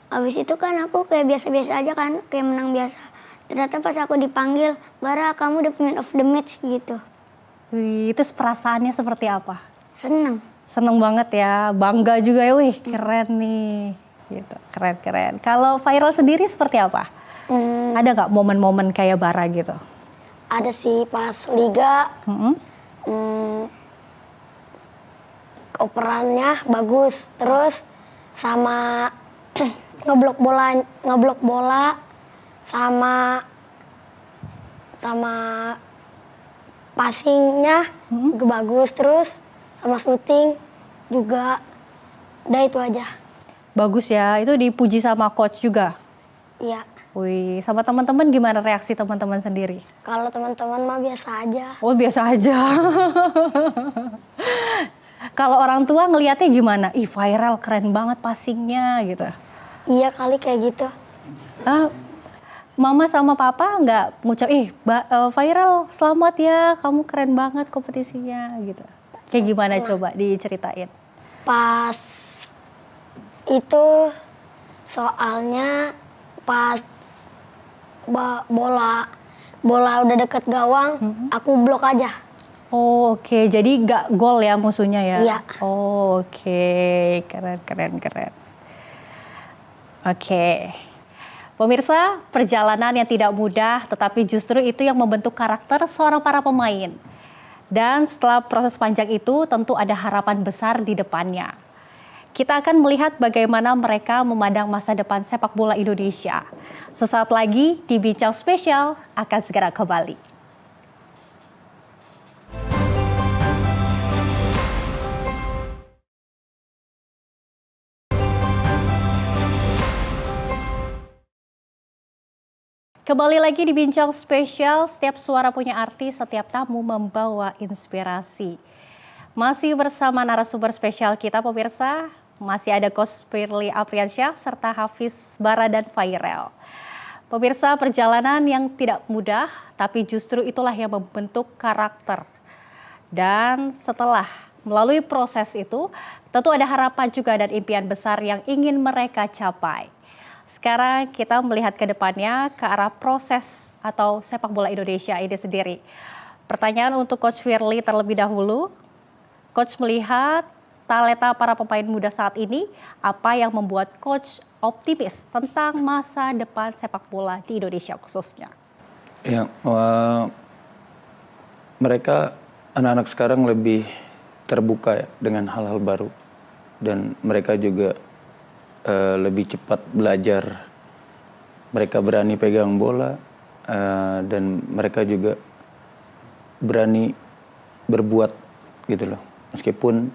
Habis itu kan aku kayak biasa-biasa aja kan, kayak menang biasa. Ternyata pas aku dipanggil, Bara kamu udah man of the match gitu. Wih, itu perasaannya seperti apa? Seneng. Seneng banget ya, bangga juga ya, wih keren nih. Gitu, keren-keren. Kalau Viral sendiri seperti apa? Ada nggak momen-momen kayak Bara gitu? Ada sih pas liga, operannya bagus, terus sama ngeblok bola, sama passingnya juga bagus, terus sama shooting juga. Udah itu aja. Bagus ya, itu dipuji sama coach juga? Iya. Wih, sama teman-teman gimana reaksi teman-teman sendiri? Kalau teman-teman mah biasa aja. Oh biasa aja. Kalau orang tua ngelihatnya gimana? Ih Viral keren banget passingnya gitu. Iya kali kayak gitu. Mama sama papa nggak ngucap, Viral selamat ya, kamu keren banget kompetisinya gitu? Kayak gimana coba diceritain? Pas itu soalnya pas bola udah deket gawang, aku blok aja. Oh, oke. Jadi nggak gol ya musuhnya ya? Iya. Oh, oke. Keren. Oke. Pemirsa, perjalanan yang tidak mudah tetapi justru itu yang membentuk karakter seorang para pemain. Dan setelah proses panjang itu tentu ada harapan besar di depannya. Kita akan melihat bagaimana mereka memandang masa depan sepak bola Indonesia. Sesaat lagi di Bincang Spesial akan segera kembali. Kembali lagi di Bincang Spesial, setiap suara punya arti, setiap tamu membawa inspirasi. Masih bersama narasumber spesial kita pemirsa, masih ada Coach Firly Apriansyah serta Hafiz Bara dan Fairel. Pemirsa, perjalanan yang tidak mudah, tapi justru itulah yang membentuk karakter. Dan setelah melalui proses itu, tentu ada harapan juga dan impian besar yang ingin mereka capai. Sekarang kita melihat ke depannya ke arah proses atau sepak bola Indonesia ini sendiri. Pertanyaan untuk Coach Firly terlebih dahulu. Coach melihat talenta para pemain muda saat ini, apa yang membuat Coach optimis tentang masa depan sepak bola di Indonesia khususnya? Ya, mereka anak-anak sekarang lebih terbuka ya dengan hal-hal baru. Dan mereka juga lebih cepat belajar. Mereka berani pegang bola dan mereka juga berani berbuat gitu loh. Meskipun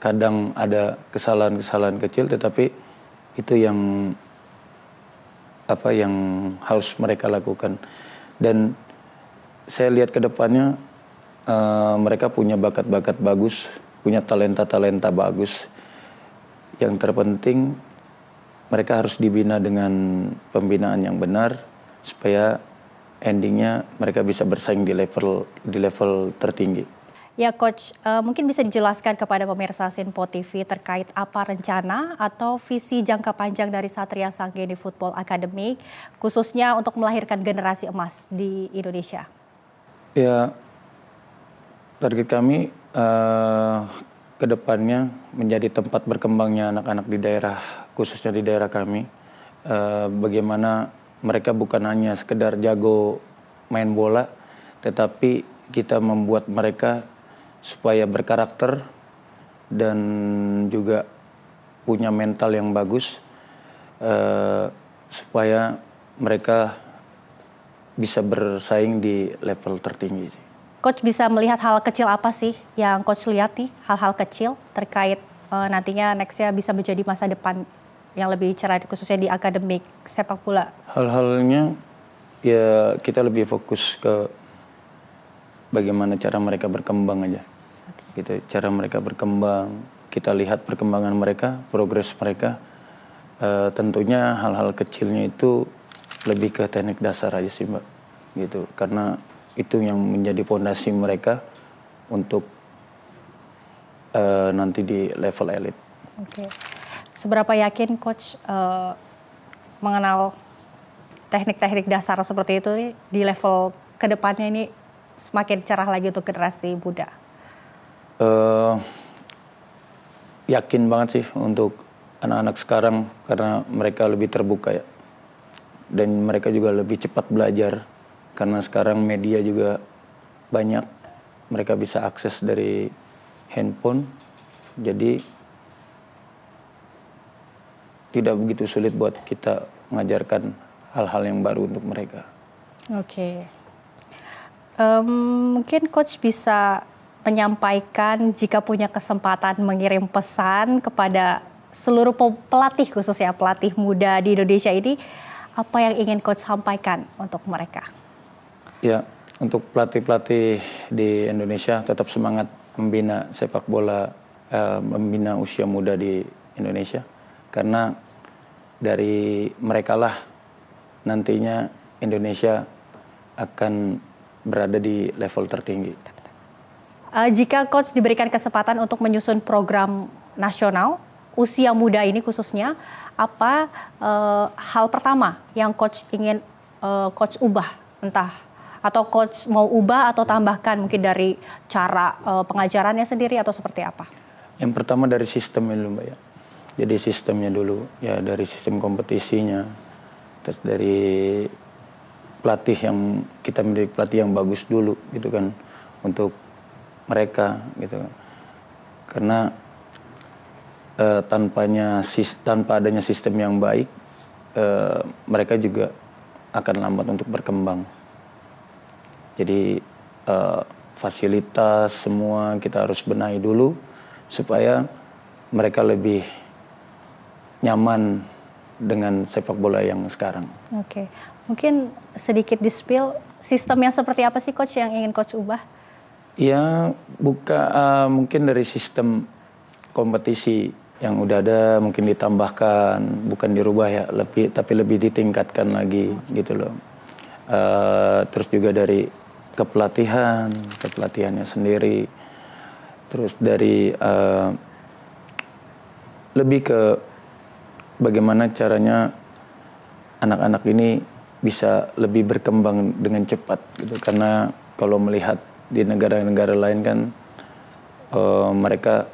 kadang ada kesalahan-kesalahan kecil, tetapi itu yang harus mereka lakukan. Dan saya lihat ke depannya mereka punya bakat-bakat bagus, punya talenta-talenta bagus. Yang terpenting mereka harus dibina dengan pembinaan yang benar supaya endingnya mereka bisa bersaing di level tertinggi. Ya Coach, mungkin bisa dijelaskan kepada pemirsa Sinpo TV terkait apa rencana atau visi jangka panjang dari Satria Sanggeni Football Academy khususnya untuk melahirkan generasi emas di Indonesia? Ya, target kami kedepannya menjadi tempat berkembangnya anak-anak di daerah, khususnya di daerah kami. Bagaimana mereka bukan hanya sekedar jago main bola, tetapi kita membuat mereka supaya berkarakter dan juga punya mental yang bagus, supaya mereka bisa bersaing di level tertinggi. Coach bisa melihat hal kecil apa sih yang Coach lihat nih, hal-hal kecil terkait nantinya nextnya bisa menjadi masa depan yang lebih cerah khususnya di akademik sepak bola? Hal-halnya ya kita lebih fokus ke bagaimana cara mereka berkembang aja. Gitu, cara mereka berkembang, kita lihat perkembangan mereka, progres mereka. Tentunya hal-hal kecilnya itu lebih ke teknik dasar aja sih Mbak. Gitu, karena itu yang menjadi fondasi mereka untuk nanti di level elit. Oke. Seberapa yakin Coach mengenal teknik-teknik dasar seperti itu di level kedepannya ini semakin cerah lagi untuk generasi muda? Yakin banget sih untuk anak-anak sekarang karena mereka lebih terbuka ya. Dan mereka juga lebih cepat belajar. Karena sekarang media juga banyak, mereka bisa akses dari handphone, jadi tidak begitu sulit buat kita mengajarkan hal-hal yang baru untuk mereka. Oke. Mungkin Coach bisa menyampaikan jika punya kesempatan mengirim pesan kepada seluruh pelatih khususnya pelatih muda di Indonesia ini, apa yang ingin Coach sampaikan untuk mereka? Ya, untuk pelatih-pelatih di Indonesia tetap semangat membina sepak bola, membina usia muda di Indonesia. Karena dari merekalah nantinya Indonesia akan berada di level tertinggi. Jika coach diberikan kesempatan untuk menyusun program nasional usia muda ini khususnya, apa hal pertama yang coach ingin coach ubah, entah atau coach mau ubah atau tambahkan mungkin dari cara pengajarannya sendiri atau seperti apa? Yang pertama dari sistemnya dulu Mbak ya. Jadi sistemnya dulu ya, dari sistem kompetisinya, terus dari pelatih yang kita miliki, pelatih yang bagus dulu gitu kan untuk mereka gitu. Karena tanpa adanya sistem yang baik, mereka juga akan lambat untuk berkembang. Jadi fasilitas semua kita harus benahi dulu supaya mereka lebih nyaman dengan sepak bola yang sekarang. Oke, mungkin sedikit di-spill sistem yang seperti apa sih coach yang ingin coach ubah? Ya, mungkin dari sistem kompetisi yang udah ada mungkin ditambahkan, bukan dirubah ya, tapi lebih ditingkatkan lagi gitu loh. Terus juga dari kepelatihannya sendiri, terus dari lebih ke bagaimana caranya anak-anak ini bisa lebih berkembang dengan cepat gitu. Karena kalau melihat di negara-negara lain kan mereka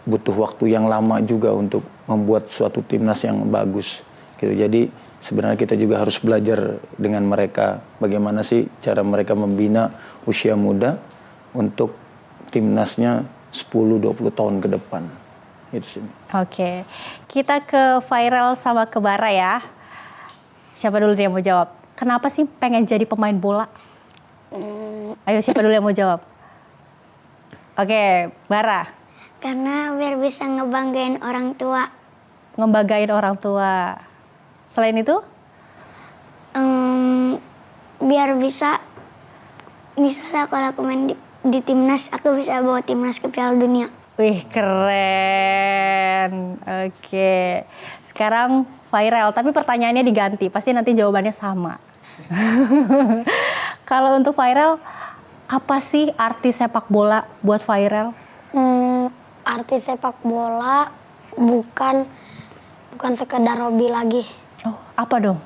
butuh waktu yang lama juga untuk membuat suatu timnas yang bagus gitu. Jadi sebenarnya kita juga harus belajar dengan mereka bagaimana sih cara mereka membina usia muda untuk timnasnya 10-20 tahun ke depan. Itu sih. Oke, kita ke viral sama ke Bara ya. Siapa dulu yang mau jawab? Kenapa sih pengen jadi pemain bola? Ayo siapa dulu yang mau jawab? Oke, Bara. Karena biar bisa ngebanggain orang tua. Ngebanggain orang tua. Selain itu? Biar bisa, misalnya kalau aku main di timnas, aku bisa bawa timnas ke Piala Dunia. Wih, keren. Oke. Sekarang viral, tapi pertanyaannya diganti. Pasti nanti jawabannya sama. Kalau untuk viral, apa sih arti sepak bola buat viral? Arti sepak bola bukan sekedar hobi lagi. Oh, apa dong?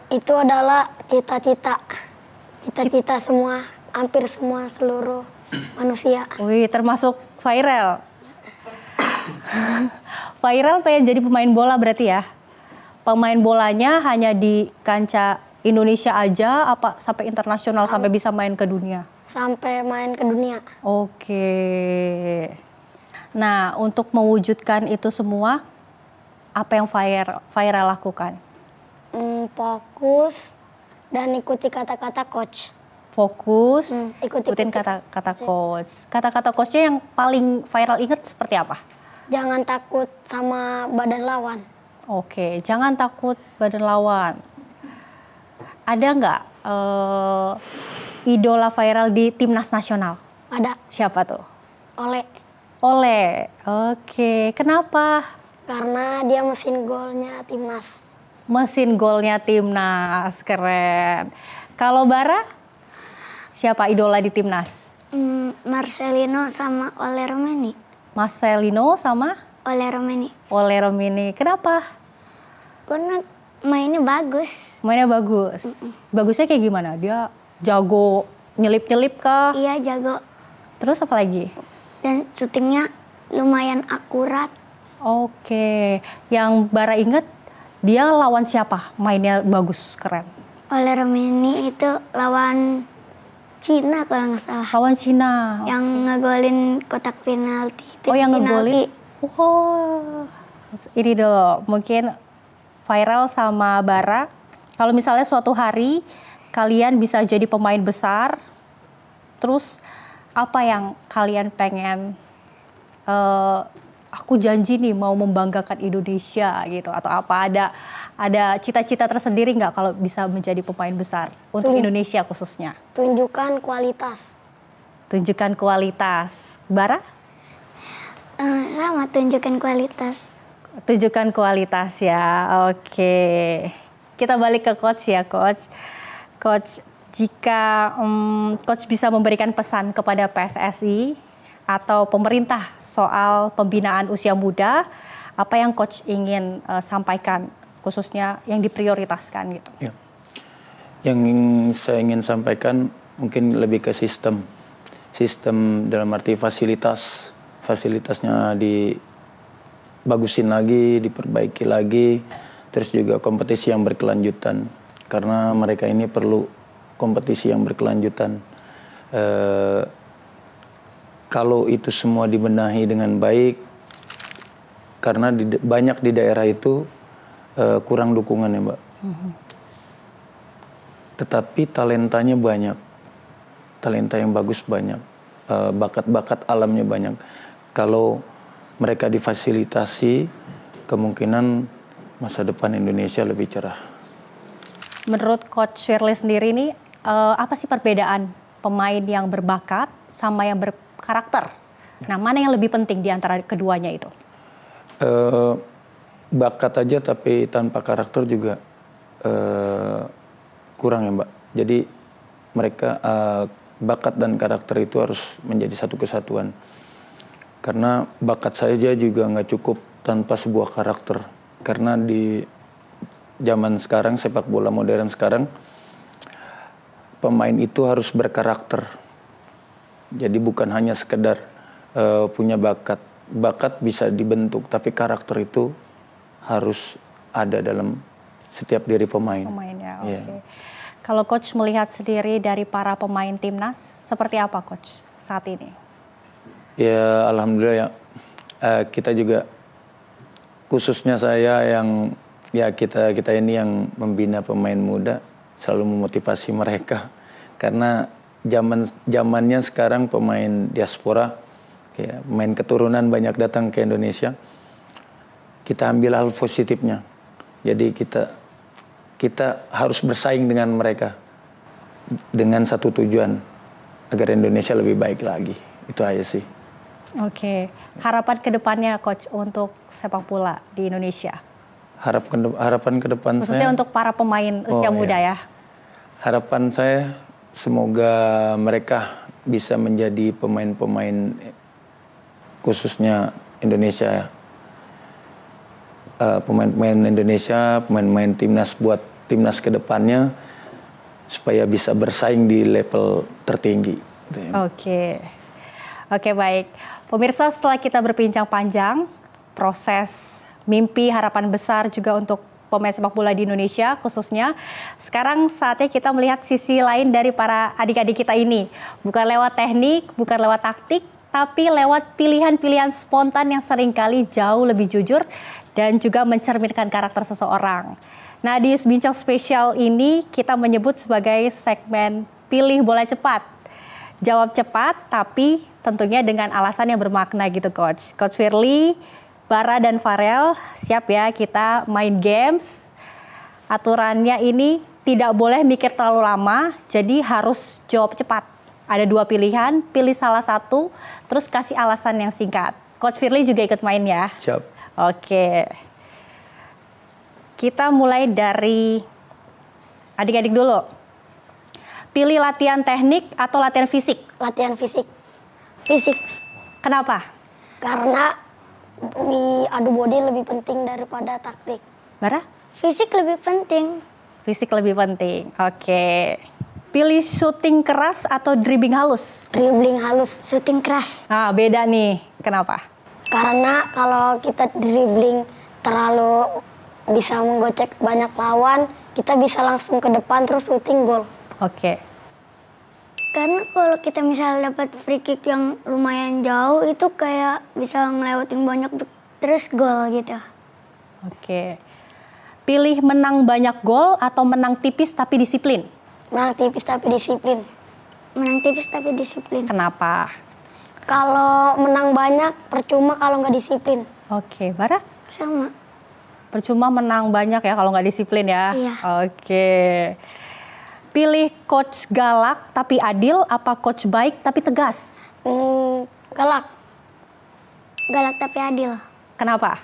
Itu adalah cita-cita semua, hampir semua seluruh manusia. Wih, termasuk viral. Viral pengen jadi pemain bola berarti ya? Pemain bolanya hanya di kancah Indonesia aja, apa sampai internasional, sampai bisa main ke dunia? Sampai main ke dunia. Oke. Nah, untuk mewujudkan itu semua, apa yang viral lakukan? Fokus dan ikuti kata-kata coach. Fokus, ikutin kata-kata coach. Kata-kata coachnya yang paling viral inget seperti apa? Jangan takut sama badan lawan. Oke, jangan takut badan lawan. Ada nggak idola viral di timnas nasional? Ada. Siapa tuh? Oleh. Oke, kenapa? Karena dia mesin golnya timnas. Mesin golnya timnas, keren. Kalau Bara, siapa idola di timnas? Marcelino sama Ole Romeni. Marcelino sama Ole Romeni. Ole Romeni. Kenapa? Karena mainnya bagus. Mainnya bagus. Bagusnya kayak gimana? Dia jago nyelip-nyelip kah? Iya, jago. Terus apa lagi? Dan syutingnya lumayan akurat. Oke. Yang Bara inget, dia lawan siapa? Mainnya bagus, keren. Ole Romeni itu lawan Cina kalau nggak salah. Lawan Cina. Yang ngegolin kotak penalti. Itu yang penalti. ngegolin? Oh, ini dong. Mungkin viral sama Bara. Kalau misalnya suatu hari kalian bisa jadi pemain besar, terus apa yang kalian pengen? Aku janji nih mau membanggakan Indonesia gitu, atau apa, ada cita-cita tersendiri nggak kalau bisa menjadi pemain besar untuk Indonesia khususnya? Tunjukkan kualitas. Tunjukkan kualitas. Bara? Sama, tunjukkan kualitas. Tunjukkan kualitas ya. Oke. Kita balik ke coach ya, coach. Coach, jika coach bisa memberikan pesan kepada PSSI atau pemerintah soal pembinaan usia muda, apa yang coach ingin sampaikan khususnya yang diprioritaskan gitu? Ya. Yang saya ingin sampaikan mungkin lebih ke sistem dalam arti fasilitasnya dibagusin lagi, diperbaiki lagi, terus juga kompetisi yang berkelanjutan karena mereka ini perlu kompetisi yang berkelanjutan. Kalau itu semua dibenahi dengan baik, karena banyak di daerah itu kurang dukungan ya Mbak. Tetapi talentanya banyak, talenta yang bagus banyak, bakat-bakat alamnya banyak. Kalau mereka difasilitasi, kemungkinan masa depan Indonesia lebih cerah. Menurut Coach Firly sendiri nih, apa sih perbedaan pemain yang berbakat sama yang berkarakter? Nah, mana yang lebih penting di antara keduanya itu? Bakat aja tapi tanpa karakter juga kurang ya Mbak. Jadi mereka bakat dan karakter itu harus menjadi satu kesatuan. Karena bakat saja juga nggak cukup tanpa sebuah karakter. Karena di zaman sekarang, sepak bola modern sekarang, pemain itu harus berkarakter. Jadi bukan hanya sekedar punya bakat. Bakat bisa dibentuk, tapi karakter itu harus ada dalam setiap diri pemain. Pemainnya, oke. Yeah. Kalau Coach melihat sendiri dari para pemain timnas, seperti apa Coach saat ini? Ya alhamdulillah ya, kita juga, khususnya saya yang, ya kita ini yang membina pemain muda, selalu memotivasi mereka. Karena zamannya sekarang pemain diaspora, ya, pemain keturunan banyak datang ke Indonesia. Kita ambil hal positifnya. Jadi kita harus bersaing dengan mereka dengan satu tujuan, agar Indonesia lebih baik lagi. Itu aja sih. Oke, harapan kedepannya Coach untuk sepak bola di Indonesia? Harapan ke depan khususnya saya, untuk para pemain usia muda ya. Harapan saya semoga mereka bisa menjadi pemain-pemain khususnya Indonesia, pemain-pemain Indonesia, pemain-pemain timnas buat timnas ke depannya supaya bisa bersaing di level tertinggi. Oke, baik. Pemirsa, setelah kita berbincang panjang proses mimpi harapan besar juga untuk pemain sepak bola di Indonesia khususnya, sekarang saatnya kita melihat sisi lain dari para adik-adik kita ini. Bukan lewat teknik, bukan lewat taktik, tapi lewat pilihan-pilihan spontan yang seringkali jauh lebih jujur dan juga mencerminkan karakter seseorang. Nah, di bincang spesial ini kita menyebut sebagai segmen pilih bola cepat. Jawab cepat tapi tentunya dengan alasan yang bermakna gitu Coach. Coach Firly, Bara dan Farel, siap ya kita main games. Aturannya ini tidak boleh mikir terlalu lama, jadi harus jawab cepat. Ada 2 pilihan, pilih salah satu, terus kasih alasan yang singkat. Coach Firly juga ikut main ya? Siap. Oke. Kita mulai dari adik-adik dulu. Pilih latihan teknik atau latihan fisik? Latihan fisik. Fisik. Kenapa? Karena adu body lebih penting daripada taktik. Bara? Fisik lebih penting. Fisik lebih penting. Oke. Pilih shooting keras atau dribbling halus? Dribbling halus, shooting keras. Nah, beda nih. Kenapa? Karena kalau kita dribbling terlalu bisa menggocek banyak lawan, kita bisa langsung ke depan terus shooting gol. Oke. Karena kalau kita misalnya dapat free kick yang lumayan jauh, itu kayak bisa ngelewatin banyak terus gol gitu. Oke. Pilih menang banyak gol atau menang tipis tapi disiplin? Menang tipis tapi disiplin. Menang tipis tapi disiplin. Kenapa? Kalau menang banyak, percuma kalau nggak disiplin. Oke, Bara? Sama. Percuma menang banyak ya kalau nggak disiplin ya? Iya. Oke. Pilih coach galak tapi adil, apa coach baik tapi tegas? Galak. Galak tapi adil. Kenapa?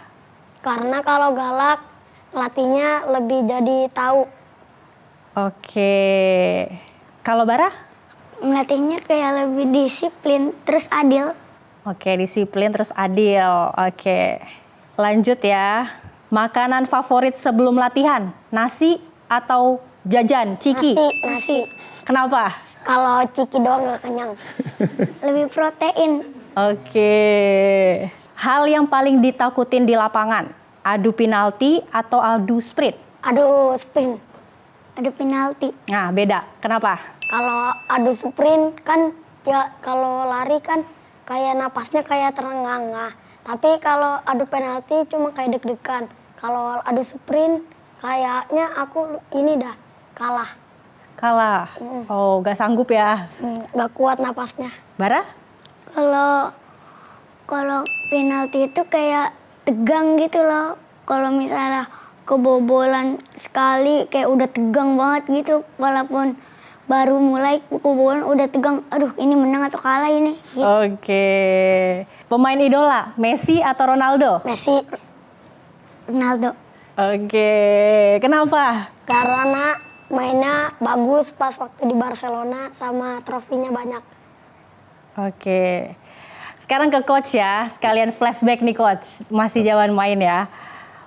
Karena kalau galak, latihnya lebih jadi tahu. Oke. Kalau Bara? Melatihnya kayak lebih disiplin, terus adil. Oke, disiplin terus adil. Oke. Lanjut ya. Makanan favorit sebelum latihan, nasi atau jajan, ciki? Nasi. Kenapa? Kalau ciki doang gak kenyang. Lebih protein. Oke. Hal yang paling ditakutin di lapangan, adu penalti atau adu sprint? Adu sprint. Adu penalti. Nah, beda. Kenapa? Kalau adu sprint kan ya kalau lari kan kayak napasnya kayak terengah-engah. Tapi kalau adu penalti cuma kayak deg-degan. Kalau adu sprint kayaknya aku ini dah kalah. Kalah. Oh, gak sanggup ya. Gak kuat napasnya. Bara? Kalau penalti itu kayak tegang gitu loh. Kalau misalnya kebobolan sekali kayak udah tegang banget gitu. Walaupun baru mulai kebobolan udah tegang. Aduh, ini menang atau kalah ini. Gitu. Oke. Pemain idola, Messi atau Ronaldo? Messi, Ronaldo. Oke. Kenapa? Karena mainnya bagus pas waktu di Barcelona sama trofinya banyak. Oke. Sekarang ke coach ya. Sekalian flashback nih coach. Masih zaman main ya.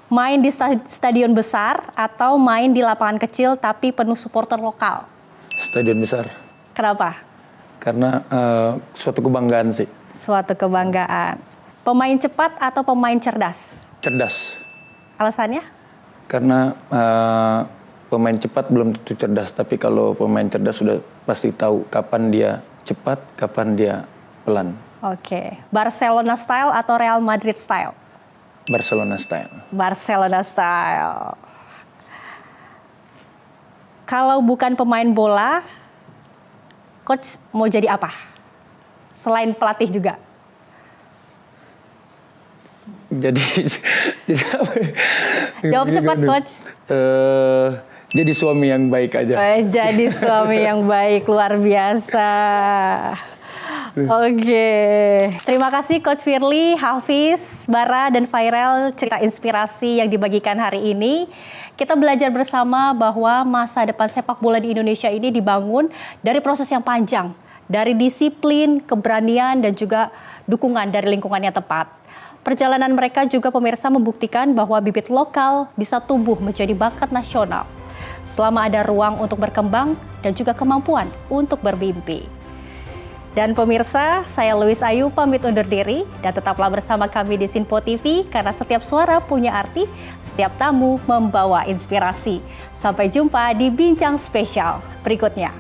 Main di stadion besar atau main di lapangan kecil tapi penuh supporter lokal? Stadion besar. Kenapa? Karena suatu kebanggaan sih. Suatu kebanggaan. Pemain cepat atau pemain cerdas? Cerdas. Alasannya? Karena pemain cepat belum tentu cerdas, tapi kalau pemain cerdas sudah pasti tahu kapan dia cepat, kapan dia pelan. Oke. Barcelona style atau Real Madrid style? Barcelona style. Barcelona style. Kalau bukan pemain bola, coach mau jadi apa? Selain pelatih juga. Jadi apa ya? Jawab cepat, coach. Jadi suami yang baik aja. Jadi suami yang baik, luar biasa. Oke. Terima kasih Coach Firly, Hafiz, Bara, dan Fairel cerita inspirasi yang dibagikan hari ini. Kita belajar bersama bahwa masa depan sepak bola di Indonesia ini dibangun dari proses yang panjang. Dari disiplin, keberanian, dan juga dukungan dari lingkungan yang tepat. Perjalanan mereka juga pemirsa membuktikan bahwa bibit lokal bisa tumbuh menjadi bakat nasional. Selama ada ruang untuk berkembang dan juga kemampuan untuk bermimpi. Dan pemirsa, saya Louis Ayu pamit undur diri dan tetaplah bersama kami di Sinpo TV karena setiap suara punya arti, setiap tamu membawa inspirasi. Sampai jumpa di bincang spesial berikutnya.